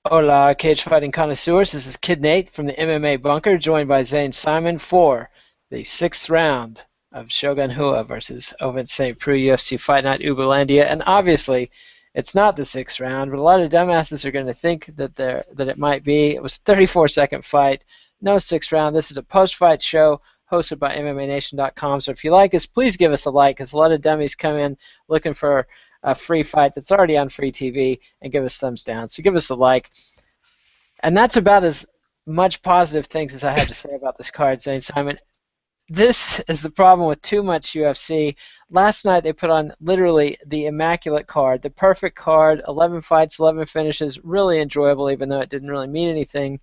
Hola, cage fighting connoisseurs. This is Kid Nate from the MMA Bunker, joined by Zane Simon for the sixth round of Shogun Hua versus Ovince St. Preux UFC Fight Night Uberlandia. And obviously, it's not the sixth round, but a lot of dumbasses are going to think that it might be. It was a 34-second fight, no sixth round. This is a post-fight show hosted by MMANation.com. So if you like us, please give us a like, because a lot of dummies come in looking for a free fight that's already on free TV and give us thumbs down. So give us a like. And that's about as much positive things as I have to say about this card, Zane Simon. This is the problem with too much UFC. Last night they put on literally the immaculate card, the perfect card, 11 fights, 11 finishes, really enjoyable even though it didn't really mean anything.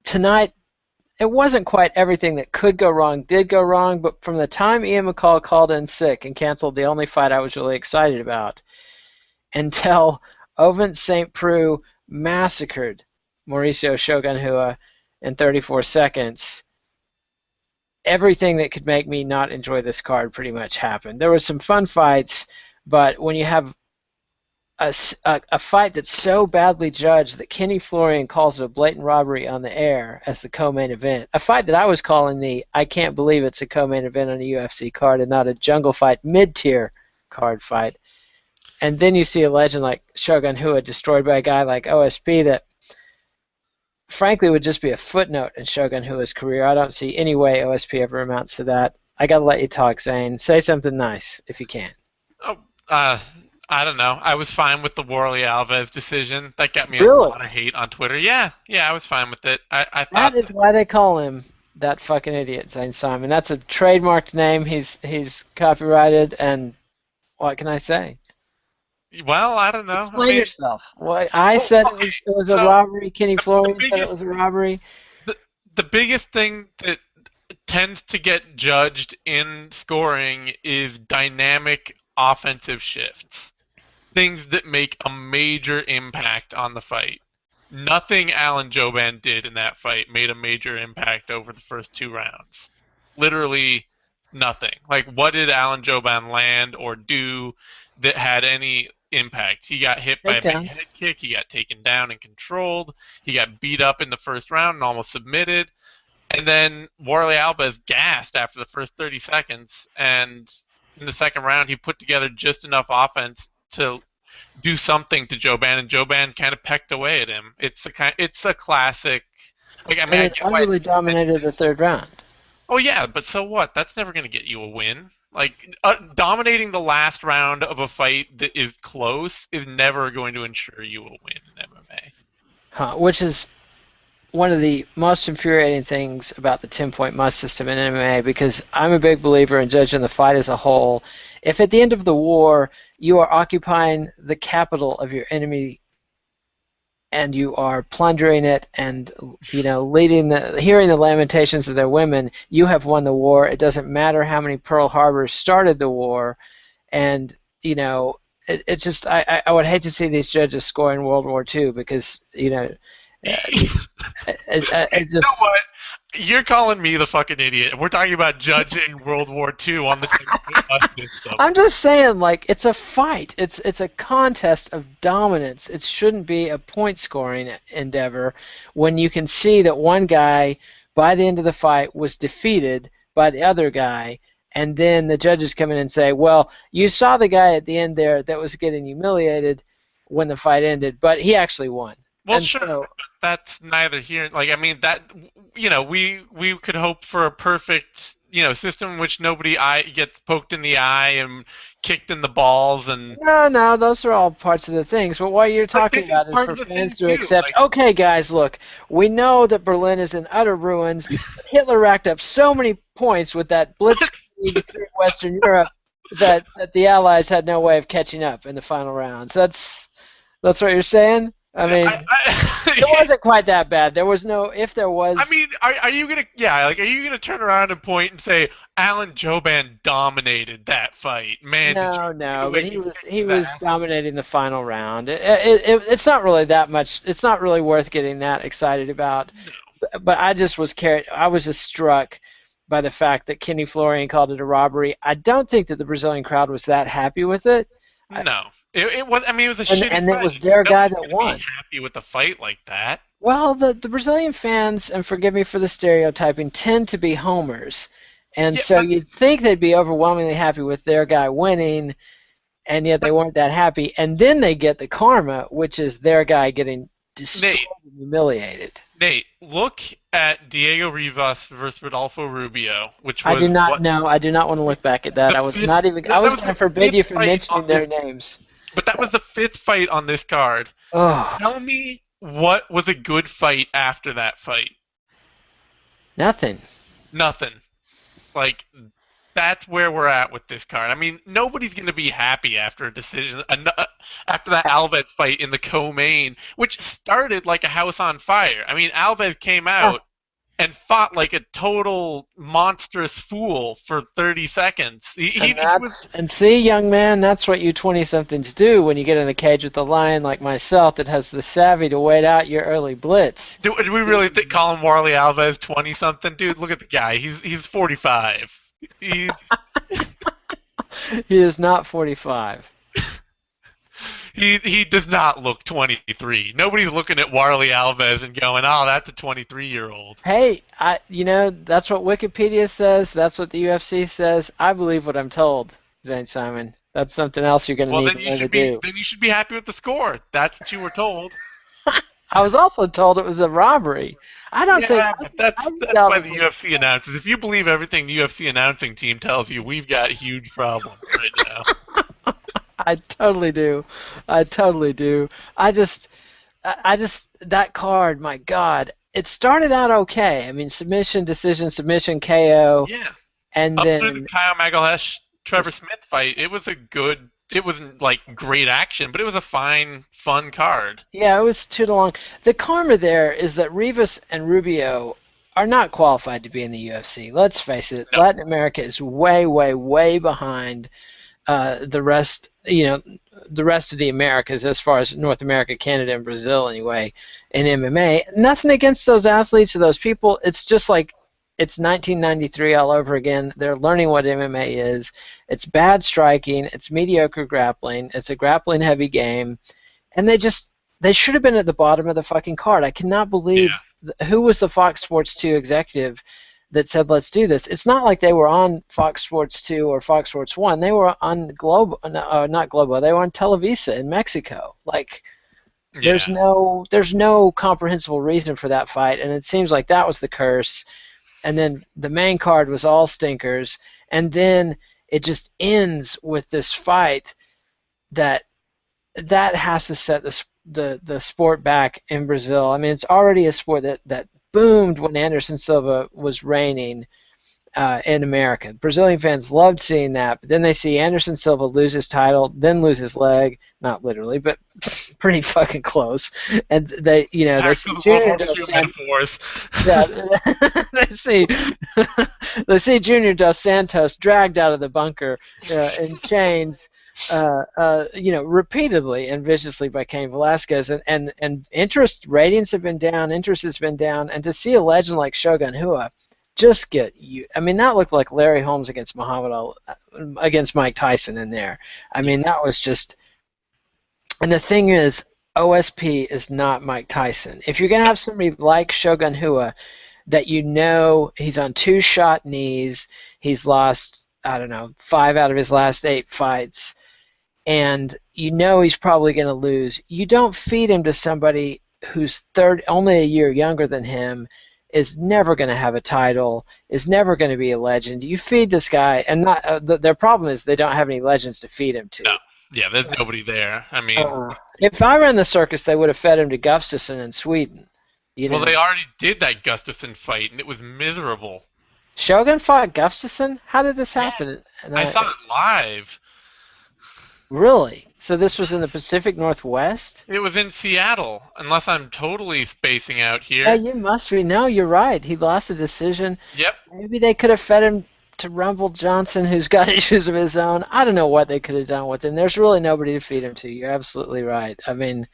Tonight, it wasn't quite everything that could go wrong did go wrong, but from the time Ian McCall called in sick and canceled the only fight I was really excited about until Ovince St. Preux massacred Mauricio Shogun Hua in 34 seconds, everything that could make me not enjoy this card pretty much happened. There were some fun fights, but when you have a fight that's so badly judged that Kenny Florian calls it a blatant robbery on the air as the co-main event, a fight that I was calling the I can't believe it's a co-main event on a UFC card and not a jungle fight mid-tier card fight. And then you see a legend like Shogun Hua destroyed by a guy like OSP that frankly would just be a footnote in Shogun Hua's career. I don't see any way OSP ever amounts to that. I got to let you talk, Zane. Say something nice if you can. Oh, I don't know. I was fine with the Warley Alves decision. That got me a Really? lot of hate on Twitter. Yeah, I was fine with it. I That thought, is why they call him that fucking idiot, Zane Simon. That's a trademarked name. He's copyrighted, and what can I say? well, I don't know. I Explain mean, yourself. Well, I well, said okay. it was a So robbery. Kenny the Florian said it biggest was a robbery. the, the biggest thing that tends to get judged in scoring is dynamic offensive shifts. Things that make a major impact on the fight. Nothing Alan Jouban did in that fight made a major impact over the first two rounds. Literally nothing. Like, what did Alan Jouban land or do that had any impact? He got hit by a big Takedowns. head kick. He got taken down and controlled. He got beat up in the first round and almost submitted. And then Warley Alves gassed after the first 30 seconds. And in the second round, he put together just enough offense to do something to Jouban, and Jouban kind of pecked away at him. It's a classic. Like, I mean, And I it get why. utterly dominated the third round. Oh yeah, but so what? That's never going to get you a win. Like, dominating the last round of a fight that is close is never going to ensure you will win in MMA. Huh, which is one of the most infuriating things about the 10-point must system in MMA, because I'm a big believer in judging the fight as a whole. If at the end of the war you are occupying the capital of your enemy and you are plundering it and hearing the lamentations of their women, you have won the war. It doesn't matter how many Pearl Harbors started the war, and it's just I would hate to see these judges score in World War II, because it You know just what? You're calling me the fucking idiot. We're talking about judging World War II on the 10-point system. I'm just saying, like, it's a fight. It's a contest of dominance. It shouldn't be a point scoring endeavor when you can see that one guy by the end of the fight was defeated by the other guy, and then the judges come in and say, well, you saw the guy at the end there that was getting humiliated when the fight ended, but he actually won. Well, And sure, so, but that's neither here. Like, I mean, we could hope for a perfect system in which nobody gets poked in the eye and kicked in the balls and no, those are all parts of the things. But what you're like talking this is about is part for of the thing fans to too. accept, Like, okay, guys, look, we know that Berlin is in utter ruins. Hitler racked up so many points with that blitzkrieg through Western Europe that the Allies had no way of catching up in the final rounds. That's what you're saying? I mean, it wasn't quite that bad. There was no, if there I was, mean, are you gonna are you gonna turn around and point and say Alan Jouban dominated that fight? Man, did you see the no, but way he kicked he his was ass? dominating the final round. It's not really that much. It's not really worth getting that excited about. But I just was carried. I was just struck by the fact that Kenny Florian called it a robbery. I don't think that the Brazilian crowd was that happy with it. I, No. It was. I mean, it was a and shitty and it fight. was their guy Nobody's that gonna be won. happy with a fight like that. Well, the Brazilian fans, and forgive me for the stereotyping, tend to be homers. And Yeah, so but you'd think they'd be overwhelmingly happy with their guy winning, and yet they but weren't that happy. And then they get the karma, which is their guy getting destroyed Nate, and humiliated. Nate, look at Diego Rivas versus Rodolfo Rubio, which I do was not what know. I do not want to look back at that. the I was fifth. not even. I That was was going to the forbid you fifth from fight mentioning on their this. names. But that was the fifth fight on this card. Oh, Tell me what was a good fight after that fight? nothing. Nothing. Like that's where we're at with this card. I mean, nobody's going to be happy after a decision after that Alves fight in the co-main, which started like a house on fire. I mean, Alves came Yeah. out and fought like a total monstrous fool for 30 seconds. And He was see, young man, that's what you 20-somethings do when you get in the cage with a lion like myself that has the savvy to wait out your early blitz. do we really think Colin Warley Alves 20 something? Dude, look at the guy. He's 45. He's He is not 45. he does not look 23. Nobody's looking at Warley Alves and going, "Oh, that's a 23-year-old." Hey, that's what Wikipedia says. That's what the UFC says. I believe what I'm told, Zane Simon. That's something else you're going to Well, need then to you learn to should be do. then you should be happy with the score. That's what you were told. I was also told it was a robbery. I don't think. Yeah, but I that's by the undoubtedly. UFC announcers. If you believe everything the UFC announcing team tells you, we've got huge problems right now. I totally do. I totally do. I just that card. My God, it started out okay. I mean, submission, decision, submission, KO, Yeah. and Up through the then Kyle Magalesh Trevor just Smith fight, it was a good. It wasn't like great action, but it was a fine, fun card. yeah, it was too long. The karma there is that Rivas and Rubio are not qualified to be in the UFC. Let's face it, No. Latin America is way, way, way behind the rest. The rest of the Americas as far as North America, Canada, and Brazil anyway in MMA. Nothing against those athletes or those people. It's just like it's 1993 all over again. They're learning what MMA is. It's bad striking. It's mediocre grappling. It's a grappling heavy game, and they should have been at the bottom of the fucking card. I cannot believe Yeah. who was the Fox Sports 2 executive that said let's do this. It's not like they were on Fox Sports 2 or Fox Sports 1. They were on Globo, not Globo. They were on Televisa in Mexico. Like Yeah. there's no comprehensible reason for that fight, and it seems like that was the curse. And then the main card was all stinkers, and then it just ends with this fight that has to set the sport back in Brazil. I mean, it's already a sport that boomed when Anderson Silva was reigning in America. Brazilian fans loved seeing that, but then they see Anderson Silva lose his title, then lose his leg, not literally, but pretty fucking close. And they Back see to the World Junior War Dos II Santos. metaphors. Yeah, they see they see Junior Dos Santos dragged out of the bunker in chains, repeatedly and viciously by Cain Velasquez, and interest ratings have been down, interest has been down, and to see a legend like Shogun Hua just get you. I mean, that looked like Larry Holmes against against Mike Tyson in there. I mean, that was just. And the thing is, OSP is not Mike Tyson. If you're gonna have somebody like Shogun Hua, that he's on 2-shot knees, he's lost I don't know 5 out of his last 8 fights, and he's probably going to lose. You don't feed him to somebody who's only a year younger than him, is never going to have a title, is never going to be a legend. You feed this guy, and not their problem is they don't have any legends to feed him to. No. Yeah, there's nobody there. I mean, If I ran the circus, they would have fed him to Gustafsson in Sweden. well, they already did that Gustafson fight, and it was miserable. Shogun fought Gustafsson? How did this Yeah. happen? I saw it live. Really? So this was in the Pacific Northwest? It was in Seattle, unless I'm totally spacing out Yeah, here. you must be. No, you're right. He lost a decision. Yep. Maybe they could have fed him to Rumble Johnson, who's got issues of his own. I don't know what they could have done with him. There's really nobody to feed him to. You're absolutely right. I mean,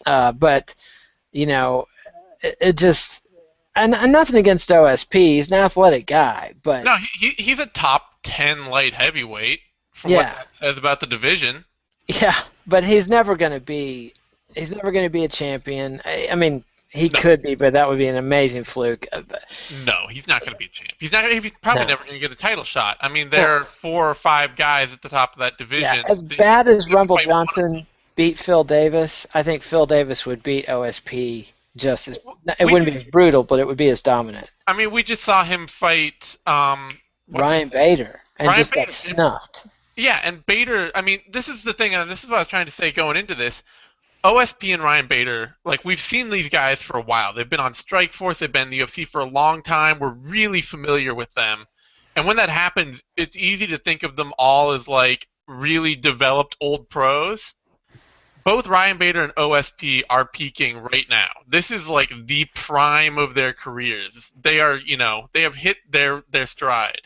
but, it just. And nothing against OSP. He's an athletic guy, but. No, he's a top 10 light heavyweight for what Yeah. that says about the division. Yeah, but he's never going to be. He's never going to be a champion. I mean, he No, could be, but that would be an amazing fluke. no, he's not going to be a champ. He's probably No. never going to get a title shot. I mean, there Well, are 4 or 5 guys at the top of that yeah. division As that you bad as couldn't Rumble fight one of Johnson beat Phil Davis, I think Phil Davis would beat OSP just as. them. It We wouldn't just, be as brutal, but it would be as dominant. I mean, we just saw him fight what's his Ryan Bader and Ryan just got Bader. snuffed. Yeah, and Bader. I mean, this is the thing, and this is what I was trying to say going into this. OSP and Ryan Bader, like we've seen these guys for a while. They've been on Strikeforce, they've been in the UFC for a long time. We're really familiar with them. And when that happens, it's easy to think of them all as like really developed old pros. Both Ryan Bader and OSP are peaking right now. This is like the prime of their careers. They are, they have hit their stride.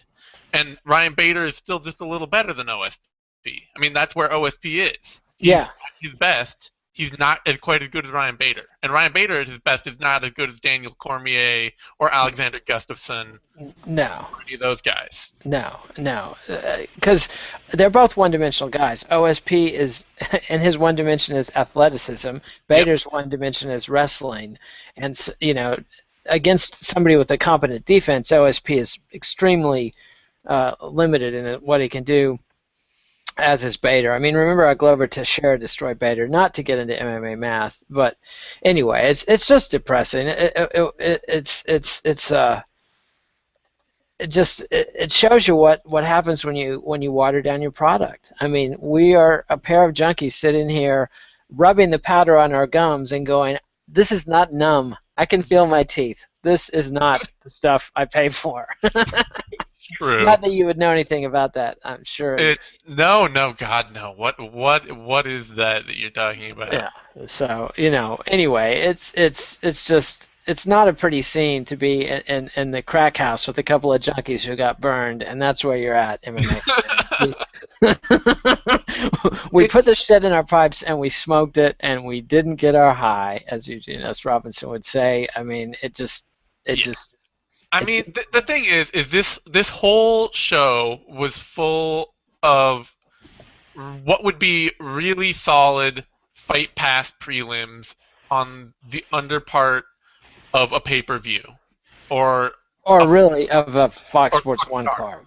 And Ryan Bader is still just a little better than OSP. I mean, that's where OSP is. He's Yeah. at his best. He's not as quite as good as Ryan Bader. And Ryan Bader at his best is not as good as Daniel Cormier or Alexander Gustafsson No. or any of those guys. No, because they're both one-dimensional guys. OSP is, and his one dimension is athleticism. Yep. Bader's one dimension is wrestling, and against somebody with a competent defense, OSP is extremely limited in what he can do. As is Bader. I mean, remember how Glover Teixeira destroyed Bader. Not to get into MMA math, but anyway, it's just depressing. It shows you what happens when you water down your product. I mean, we are a pair of junkies sitting here rubbing the powder on our gums and going, "This is not numb. I can feel my teeth. This is not the stuff I pay for." True. Not that you would know anything about that, I'm sure. It's no, God, no. What is that you're talking about? Yeah. So anyway, it's not a pretty scene to be in the crack house with a couple of junkies who got burned, and that's where you're at, MMA. We put the shit in our pipes and we smoked it, and we didn't get our high, as Eugene S. Robinson would say. I mean, I mean, the thing is this whole show was full of what would be really solid fight pass prelims on the under part of a pay-per-view or or a, really of a Fox or Sports One Star. card.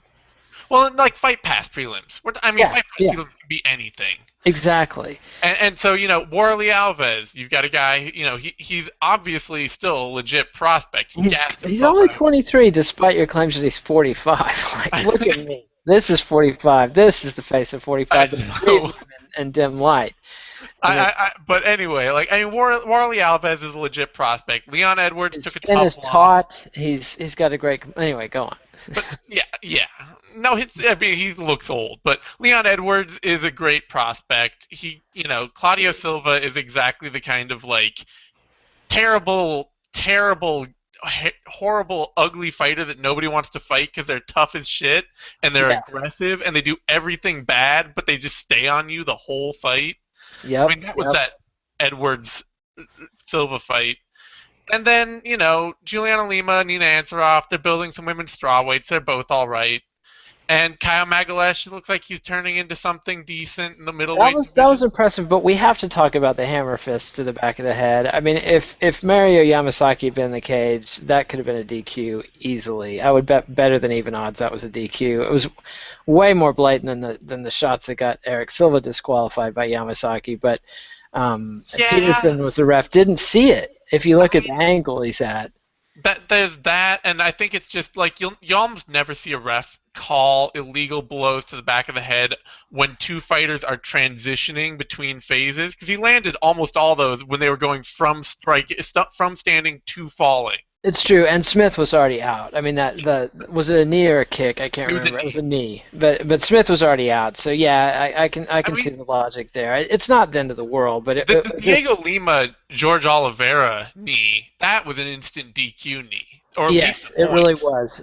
Well, like fight pass prelims. I mean, Yeah, fight pass yeah, prelims can be anything. exactly. And so, Warley Alves, you've got a guy, he's obviously still a legit prospect. He gassed He's himself only out. 23, despite your claims that he's 45. Like, look at me. This is 45. This is the face of 45. The know. and dim light. But anyway, Warley Alves is a legit prospect. Leon Edwards His took a skin tough is loss. taut. He's got a great. Anyway, go on. But yeah. No, I mean, he looks old, but Leon Edwards is a great prospect. Claudio Silva is exactly the kind of like terrible, horrible, ugly fighter that nobody wants to fight because they're tough as shit and they're Yeah. aggressive and they do everything bad, but they just stay on you the whole fight. Yep. I mean, that was that Edwards Silva fight. And then, Juliana Lima, Nina Ansaroff, they're building some women's strawweights. They're both all right. And Kyle Magalesh looks like he's turning into something decent in the middleweight. That was impressive, but we have to talk about the hammer fist to the back of the head. I mean, if Mario Yamasaki had been in the cage, that could have been a DQ easily. I would bet better than even odds that was a DQ. It was way more blatant than the shots that got Eric Silva disqualified by Yamasaki. But Peterson was the ref, didn't see it. If you look at the angle he's at. There's that, and I think it's just like you almost never see a ref call illegal blows to the back of the head when two fighters are transitioning between phases, because he landed almost all those when they were going from standing to falling. It's true, and Smith was already out. I mean, was it a knee or a kick? I can't remember. It was a knee, but Smith was already out. So yeah, I can see the logic there. It's not the end of the world, but the Diego Lima George Oliveira knee, that was an instant DQ knee. Or at least it really was.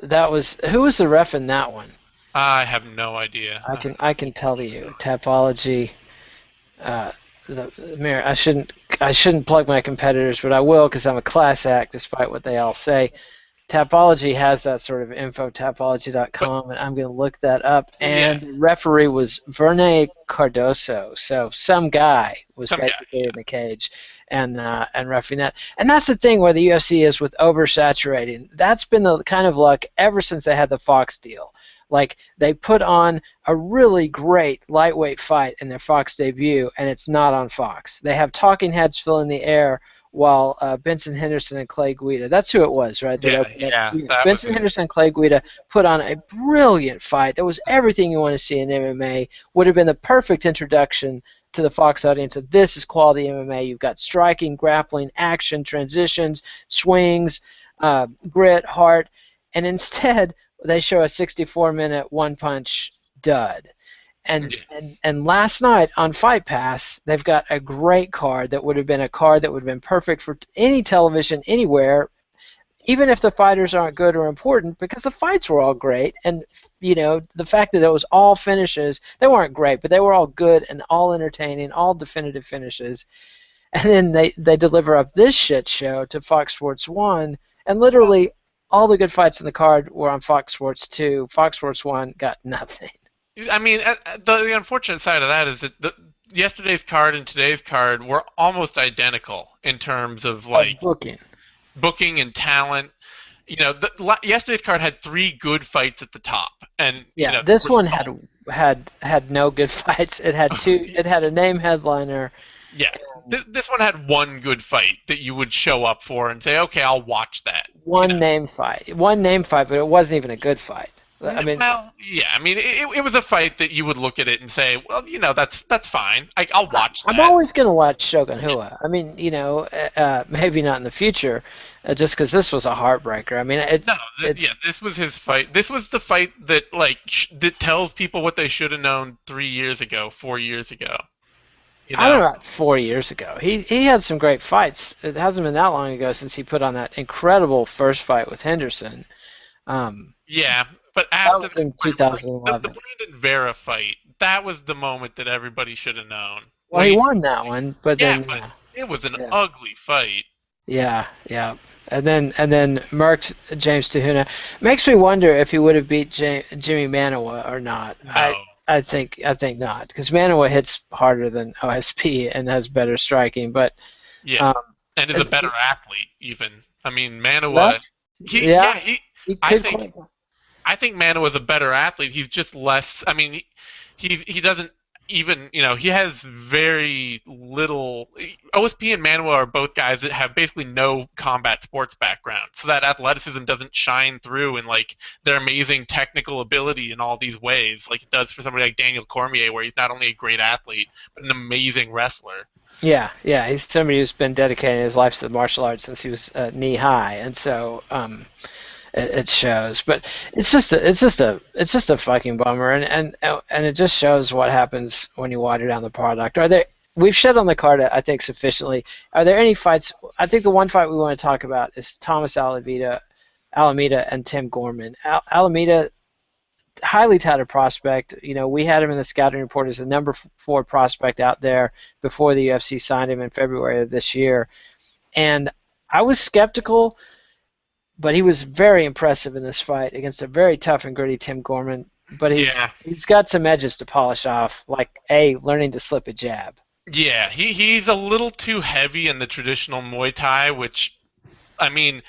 Who was the ref in that one? I have no idea. I can tell you. Tapology. The mirror. I shouldn't plug my competitors, but I will because I'm a class act, despite what they all say. Tapology has that sort of info, But tapology.com, and I'm going to look that up. yeah, And the referee was Verne Cardoso, so some guy was some guy. basically in the cage and roughing that. And that's the thing where the UFC is with oversaturating. That's been the kind of luck ever since they had the Fox deal. Like, they put on a really great lightweight fight in their Fox debut, and it's not on Fox. They have talking heads filling the air while Benson Henderson and Clay Guida, that's who it was, right? That Yeah, opened up. yeah, Yeah. that was Benson it. Henderson and Clay Guida put on a brilliant fight. That was everything you want to see in MMA. Would have been the perfect introduction to the Fox audience of this is quality MMA. You've got striking, grappling, action, transitions, swings, grit, heart, and instead they show a 64-minute one-punch dud. And, Yeah. and last night on Fight Pass, they've got a great card that would have been a card that would have been perfect for any television anywhere, even if the fighters aren't good or important, because the fights were all great. And the fact that it was all finishes, they weren't great, but they were all good and all entertaining, all definitive finishes. And then they deliver up this shit show to Fox Sports 1, and literally all the good fights in the card were on Fox Sports 2. Fox Sports 1 got nothing. I mean, the unfortunate side of that is that yesterday's card and today's card were almost identical in terms of like Booking. booking and talent. Yesterday's card had 3 good fights at the top, and Yeah, this one had no good fights. It had two. It had a name headliner. Yeah, this one had 1 good fight that you would show up for and say, okay, I'll watch that. One name fight, but it wasn't even a good fight. I mean, well, yeah, I mean, it was a fight that you would look at it and say, well, that's fine. I'll watch that. I'm always gonna watch Shogun Hua. I mean, maybe not in the future, just because this was a heartbreaker. I mean, this was his fight. This was the fight that that tells people what they should have known 3 years ago, 4 years ago. I don't know about 4 years ago. He had some great fights. It hasn't been that long ago since he put on that incredible first fight with Henderson. Yeah, but That was in 2011. the Brandon Vera fight, that was the moment that everybody should have known. Well, he won that one, but then it was an ugly fight. Yeah. And then Mercked James Tahuna. Makes me wonder if he would have beat Jimmy Manawa or not. No. I think not, because Manawa hits harder than OSP and has better striking, but and is a better athlete even. I mean, Manawa. I think Manawa's a better athlete. He's just less. I mean, he doesn't even. He has very little. OSP and Manawa are both guys that have basically no combat sports background, so that athleticism doesn't shine through in like their amazing technical ability in all these ways, like it does for somebody like Daniel Cormier, where he's not only a great athlete but an amazing wrestler. Yeah, he's somebody who's been dedicating his life to the martial arts since he was knee high, and so it shows. But it's just a fucking bummer, and it just shows what happens when you water down the product. We've shed on the card, I think, sufficiently. Are there any fights? I think the one fight we want to talk about is Thomas Alameda and Tim Gorman. Alameda, highly touted prospect. We had him in the scouting report as the number 4 prospect out there before the UFC signed him in February of this year. And I was skeptical, but he was very impressive in this fight against a very tough and gritty Tim Gorman. But he's got some edges to polish off, like learning to slip a jab. Yeah, he's a little too heavy in the traditional Muay Thai, which, I mean,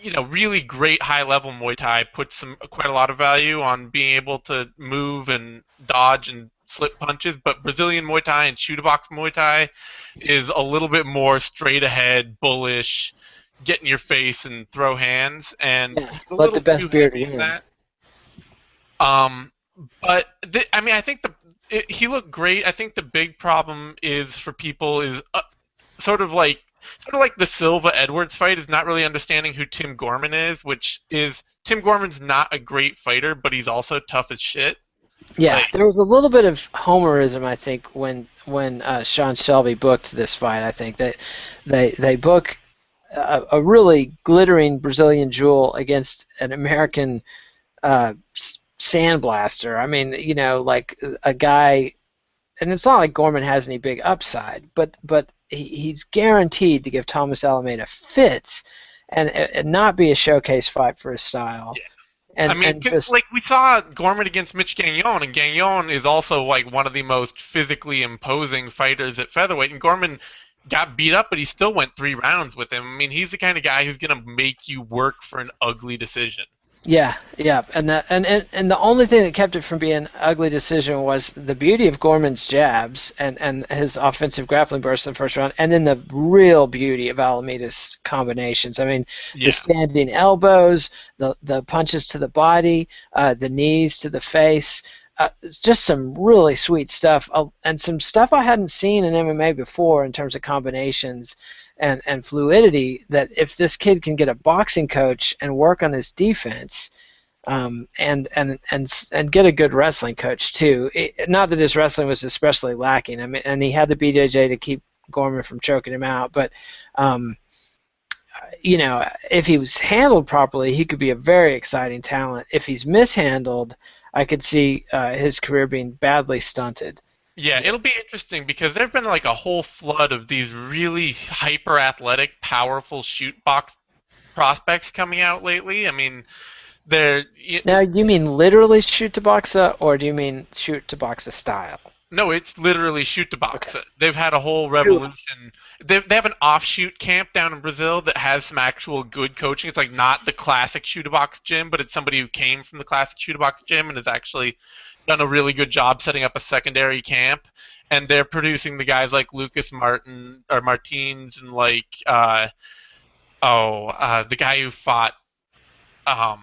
really great high-level Muay Thai puts quite a lot of value on being able to move and dodge and slip punches, but Brazilian Muay Thai and shoot-a-box Muay Thai is a little bit more straight-ahead, bullish, get in your face and throw hands, and let the best beard win. That. I think he looked great. I think the big problem is for people is sort of like the Silva Edwards fight is not really understanding who Tim Gorman is, which is Tim Gorman's not a great fighter, but he's also tough as shit. Yeah, there was a little bit of homerism, I think, when Sean Shelby booked this fight. I think that they book a really glittering Brazilian jewel against an American sandblaster. I mean, like a guy, and it's not like Gorman has any big upside, but he's guaranteed to give Thomas Alameda fits, and not be a showcase fight for his style. I And mean, and 'cause, just like we saw Gorman against Mitch Gagnon, and Gagnon is also like one of the most physically imposing fighters at featherweight, and Gorman got beat up, but he still went 3 rounds with him. I mean, he's the kind of guy who's gonna make you work for an ugly decision. yeah, yeah, and the only thing that kept it from being an ugly decision was the beauty of Gorman's jabs and his offensive grappling burst in the first round, and then the real beauty of Alameda's combinations. I mean, the Yeah. standing elbows, the punches to the body, the knees to the face. It's just some really sweet stuff, and some stuff I hadn't seen in MMA before in terms of combinations and fluidity. That if this kid can get a boxing coach and work on his defense, and get a good wrestling coach too. Not that his wrestling was especially lacking. I mean, and he had the BJJ to keep Gorman from choking him out, but um, if he was handled properly, he could be a very exciting talent. If he's mishandled, I could see his career being badly stunted. Yeah, it'll be interesting because there've been like a whole flood of these really hyper athletic, powerful shoot box prospects coming out lately. I mean, they're Now, do you mean literally shoot to boxa, or do you mean shoot to boxa style? no, it's literally shoot to Okay. box. They've had a whole revolution. They have an offshoot camp down in Brazil that has some actual good coaching. It's like not the classic shoot to box gym, but it's somebody who came from the classic shoot to box gym and has actually done a really good job setting up a secondary camp. And they're producing the guys like Lucas Martin or Martins and like the guy who fought um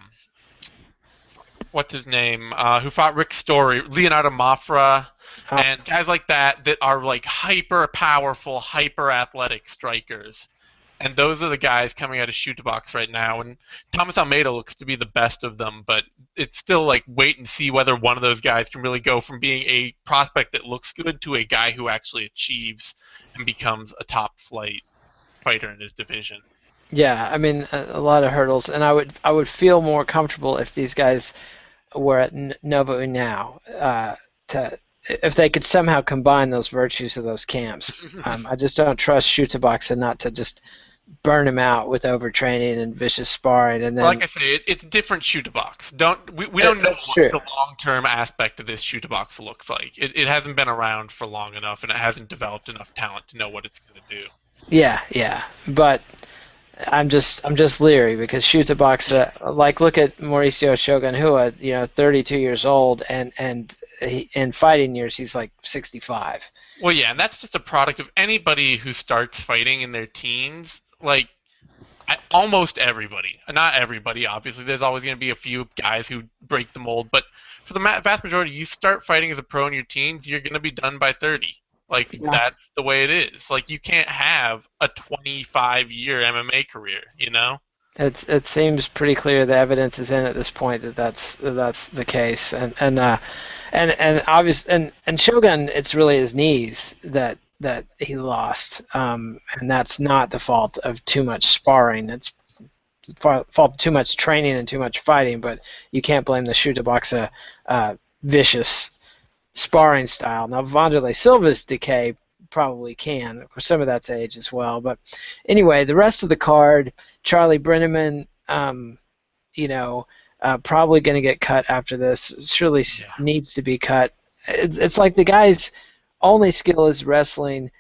what's his name, who fought Rick Story, Leonardo Mafra, Uh, and guys like that that are like hyper powerful, hyper athletic strikers. And those are the guys coming out of shoot to box right now. And Thomas Almeida looks to be the best of them, but it's still like wait and see whether one of those guys can really go from being a prospect that looks good to a guy who actually achieves and becomes a top flight fighter in his division. yeah, I mean a lot of hurdles, and I would feel more comfortable if these guys were at Nova Now, to if they could somehow combine those virtues of those camps. I just don't trust Shutaboxa not to just burn him out with overtraining and vicious sparring, and Like then I say, it's different shoot to box. We don't know that's what true. the long term aspect of this shoot to box looks like. It hasn't been around for long enough, and it hasn't developed enough talent to know what it's going to do. Yeah, yeah, but I'm just leery because Yeah. Shutaboxa, like look at Mauricio Shogun Hua, 32 years old, and in fighting years he's like 65. Well, yeah, and that's just a product of anybody who starts fighting in their teens. Like almost everybody, not everybody, obviously. There's always going to be a few guys who break the mold, but for the vast majority, you start fighting as a pro in your teens, you're going to be done by 30. Like Yeah. that's the way it is. Like you can't have a 25-year MMA career, you know? It seems pretty clear the evidence is in at this point that that's the case, and obvious and Shogun, it's really his knees that he lost, and that's not the fault of too much sparring. It's fault of too much training and too much fighting, but you can't blame the Shutaboxa vicious sparring style. Now Wanderlei Silva's decay probably can. Of course, some of that's age as well. But anyway, the rest of the card, Charlie Brenneman, probably going to get cut after this. Surely Yeah. needs to be cut. It's like the guy's only skill is wrestling.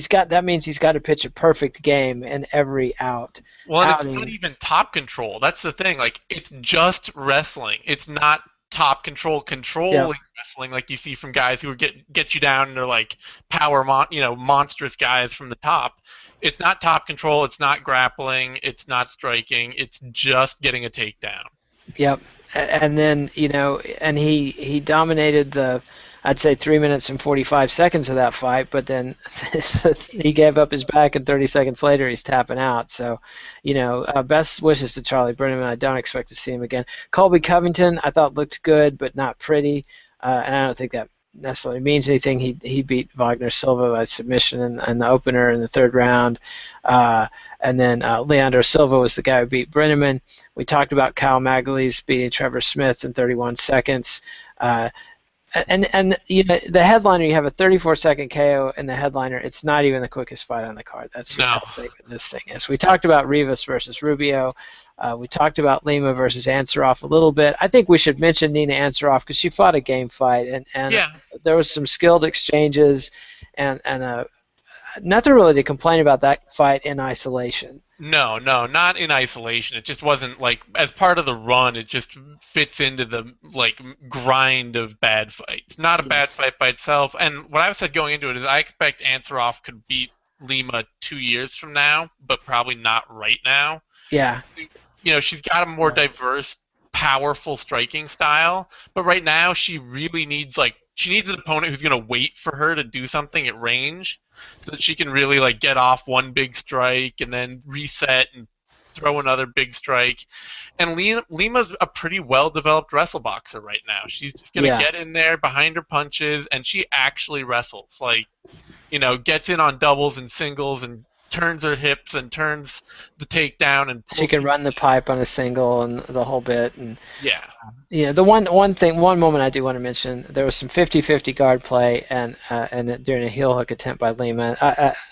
That means he's got to pitch a perfect game in every Well, and it's not outing. even top control. That's the thing. Like, it's just wrestling. It's not top control Yep. controlling wrestling like you see from guys who get you down and they're like monstrous guys from the top. It's not top control. It's not grappling. It's not striking. It's just getting a takedown. Yep. And then, and he dominated I'd say 3 minutes and 45 seconds of that fight, but then he gave up his back, and 30 seconds later he's tapping out. So, best wishes to Charlie Brenneman. I don't expect to see him again. Colby Covington, I thought looked good, but not pretty, and I don't think that necessarily means anything. He beat Wagner Silva by submission in the opener in the third round, and then Leandro Silva was the guy who beat Brenneman. We talked about Kyle Magalese beating Trevor Smith in 31 seconds. And the headliner, you have a 34-second KO in the headliner. It's not even the quickest fight on the card. That's just No. how safe this thing is. We talked about Rivas versus Rubio. We talked about Lima versus Ansaroff a little bit. I think we should mention Nina Ansaroff because she fought a game fight, and Yeah. there was some skilled exchanges, and nothing really to complain about that fight in isolation. No, no, not in isolation. It just wasn't like as part of the run. It just fits into the like grind of bad fights. Not a bad Yes. fight by itself. And what I said going into it is I expect Ansaroff could beat Lima 2 years from now, but probably not right now. Yeah. She's got a more diverse, powerful striking style, but right now she needs an opponent who's gonna wait for her to do something at range, so that she can really like get off one big strike and then reset and throw another big strike. And Lima's a pretty well developed wrestle boxer right now. She's just gonna Yeah. get in there behind her punches, and she actually wrestles. Like, gets in on doubles and singles and turns her hips and turns the takedown and She pulls can people. run the pipe on a single and the whole bit. And Yeah. the one moment I do want to mention, there was some 50-50 guard play, and during a heel hook attempt by Lima.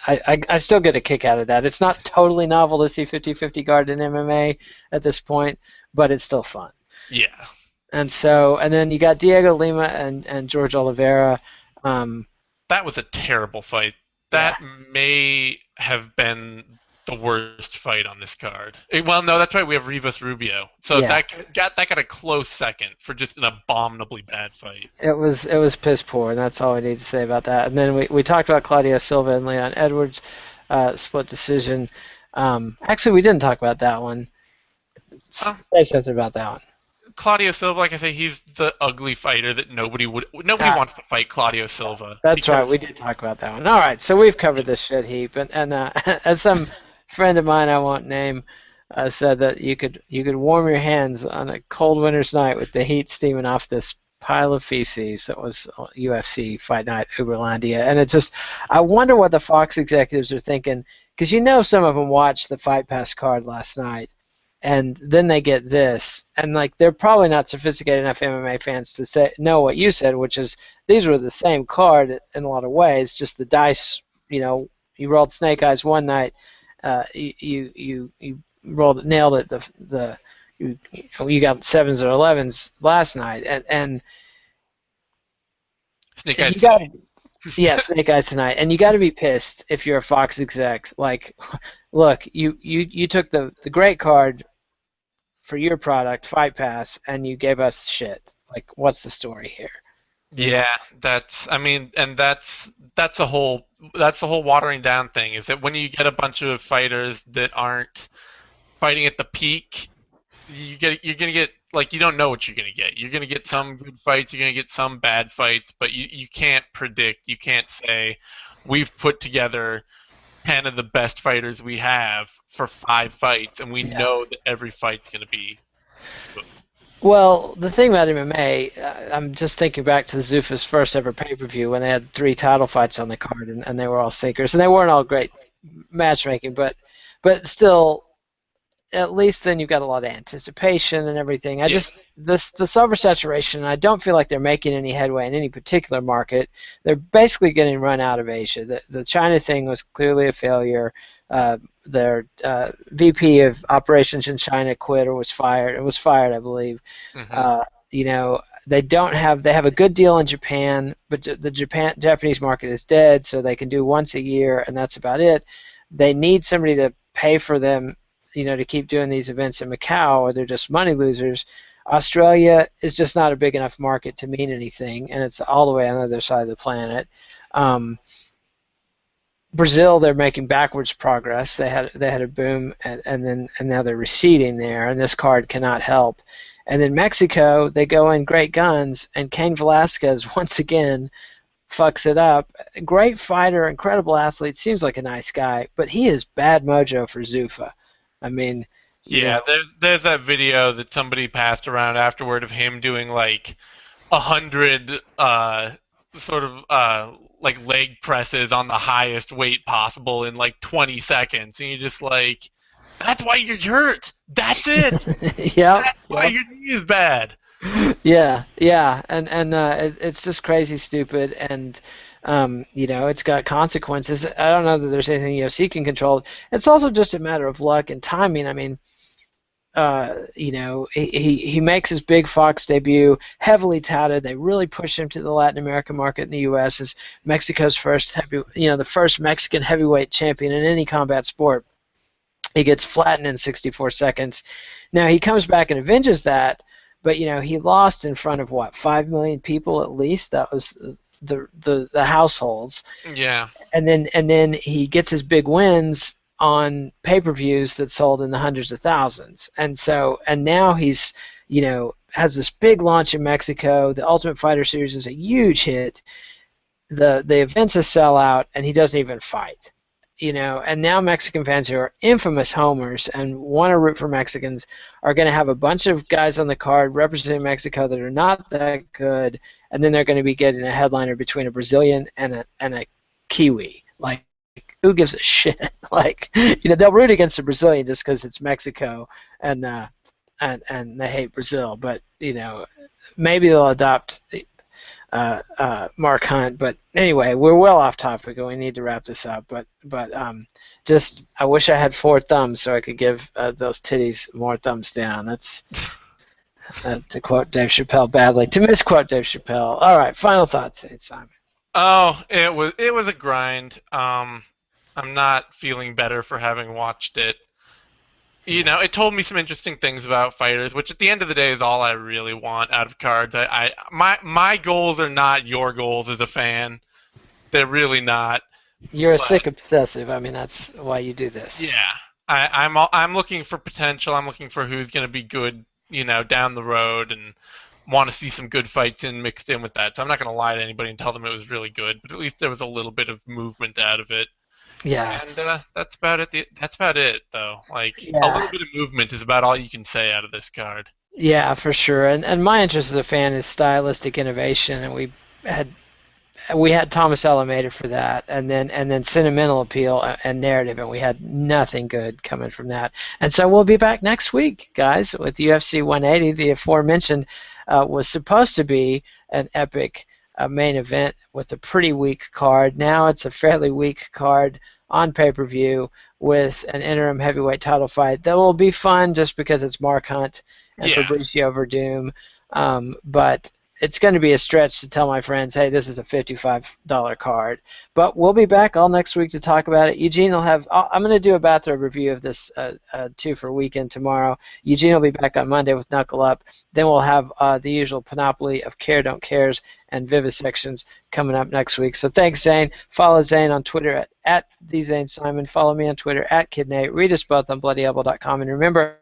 I still get a kick out of that. It's not totally novel to see 50-50 guard in MMA at this point, but it's still fun. Yeah. And then you got Diego Lima and George Oliveira. That was a terrible fight. Yeah. That may have been the worst fight on this card. Well, no, that's right. We have Rivas Rubio, so Yeah. that got a close second for just an abominably bad fight. It was piss poor, and that's all we need to say about that. And then we talked about Claudio Silva and Leon Edwards, split decision. Actually, we didn't talk about that one. Oh, Say something about that one. Claudio Silva, like I say, he's the ugly fighter that nobody Ah, wants to fight Claudio Silva that's right. because We did talk about that one. All right, so we've covered this shit heap, and as some friend of mine I won't name said that you could warm your hands on a cold winter's night with the heat steaming off this pile of feces that was UFC Fight Night Uberlandia, and it just I wonder what the Fox executives are thinking because some of them watched the Fight Pass card last night and then they get this, and like they're probably not sophisticated enough MMA fans to know what you said, which is these were the same card in a lot of ways, just the dice. You rolled snake eyes one night, you nailed it. You got sevens or 11s last night, and Snake you Eyes. got yeah, snake eyes tonight, and you got to be pissed if you're a Fox exec. Like, look, you took the great card for your product, Fight Pass, and you gave us shit. Like, what's the story here? Yeah, I mean, and that's the whole watering down thing is that when you get a bunch of fighters that aren't fighting at the peak, you're gonna get like you don't know what you're gonna get. You're gonna get some good fights, you're gonna get some bad fights, but you can't predict. You can't say we've put together 10 of the best fighters we have for 5 fights, and we Yeah. know that every fight's gonna be good. Well, the thing about MMA, I'm just thinking back to Zuffa's first ever pay-per-view when they had 3 title fights on the card, and they were all stinkers, and they weren't all great matchmaking, but still, at least then you've got a lot of anticipation and everything. Yeah. This oversaturation, I don't feel like they're making any headway in any particular market. They're basically getting run out of Asia. The China thing was clearly a failure. Their VP of operations in China quit or was fired. It was fired, I believe. Mhm. They have a good deal in Japan, but the Japanese market is dead, so they can do once a year, and that's about it. They need somebody to pay for them, to keep doing these events in Macau, or they're just money losers. Australia is just not a big enough market to mean anything, and it's all the way on the other side of the planet. Brazil, they're making backwards progress. They had a boom, and now they're receding there, and this card cannot help. And then Mexico, they go in great guns, and Cain Velasquez once again fucks it up. Great fighter, incredible athlete, seems like a nice guy, but he is bad mojo for Zuffa. I mean, Yeah, there's that video that somebody passed around afterward of him doing like 100 sort of like leg presses on the highest weight possible in like 20 seconds, and you're just like, that's why you're hurt. That's it. yep, That's why yep. your knee is bad. Yeah, and it's just crazy stupid, and it's got consequences. I don't know that there's anything UFC can control. It's also just a matter of luck and timing. I mean, he makes his big Fox debut, heavily touted. They really push him to the Latin American market in the U.S. as Mexico's the first Mexican heavyweight champion in any combat sport. He gets flattened in 64 seconds. Now he comes back and avenges that, but he lost in front of what, 5 million people at least. That was the households, Yeah. and then he gets his big wins on pay-per-views that sold in the hundreds of thousands. And now he's has this big launch in Mexico. The Ultimate Fighter series is a huge hit. The event's a sellout, and he doesn't even fight. And now Mexican fans who are infamous homers and want to root for Mexicans are going to have a bunch of guys on the card representing Mexico that are not that good, and then they're going to be getting a headliner between a Brazilian and a Kiwi. Like, who gives a shit? Like, they'll root against the Brazilian just because it's Mexico and they hate Brazil, but maybe they'll adopt Mark Hunt. But anyway, we're well off topic and we need to wrap this up. But just I wish I had 4 thumbs so I could give those titties more thumbs down. That's to quote Dave Chappelle badly. To misquote Dave Chappelle. All right, final thoughts, St. Simon. Oh, it was a grind. I'm not feeling better for having watched it. It told me some interesting things about fighters, which at the end of the day is all I really want out of cards. My goals are not your goals as a fan. They're really not. You're a But sick obsessive. I mean, that's why you do this. yeah, I'm looking for potential. I'm looking for who's going to be good, down the road, and want to see some good fights mixed in with that. So I'm not going to lie to anybody and tell them it was really good, but at least there was a little bit of movement out of it. Yeah, And that's about it. That's about it, though. Like a little yeah, bit of movement is about all you can say out of this card. yeah, for sure. And my interest as a fan is stylistic innovation, and had we had Thomas Alameda for that, and then sentimental appeal and narrative, and we had nothing good coming from that. And so we'll be back next week, guys, with UFC 180. The aforementioned was supposed to be an epic main event with a pretty weak card. Now it's a fairly weak card on pay-per-view with an interim heavyweight title fight that will be fun just because it's Mark Hunt and Yeah. Fabricio Verdum. But it's going to be a stretch to tell my friends, hey, this is a $55 card. But we'll be back all next week to talk about it. Eugene will have, I'm going to do a bathrobe review of this 2 for Weekend tomorrow. Eugene will be back on Monday with Knuckle Up. Then we'll have the usual panoply of care, don't cares, and vivisections coming up next week. So thanks, Zane. Follow Zane on Twitter at @TheZaneSimon. Follow me on Twitter at KidNate. Read us both on BloodyElbow.com. And remember,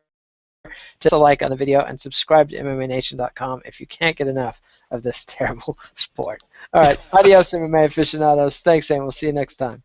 just a like on the video and subscribe to MMANation.com if you can't get enough of this terrible sport. All right, adios, MMA aficionados. Thanks, and we'll see you next time.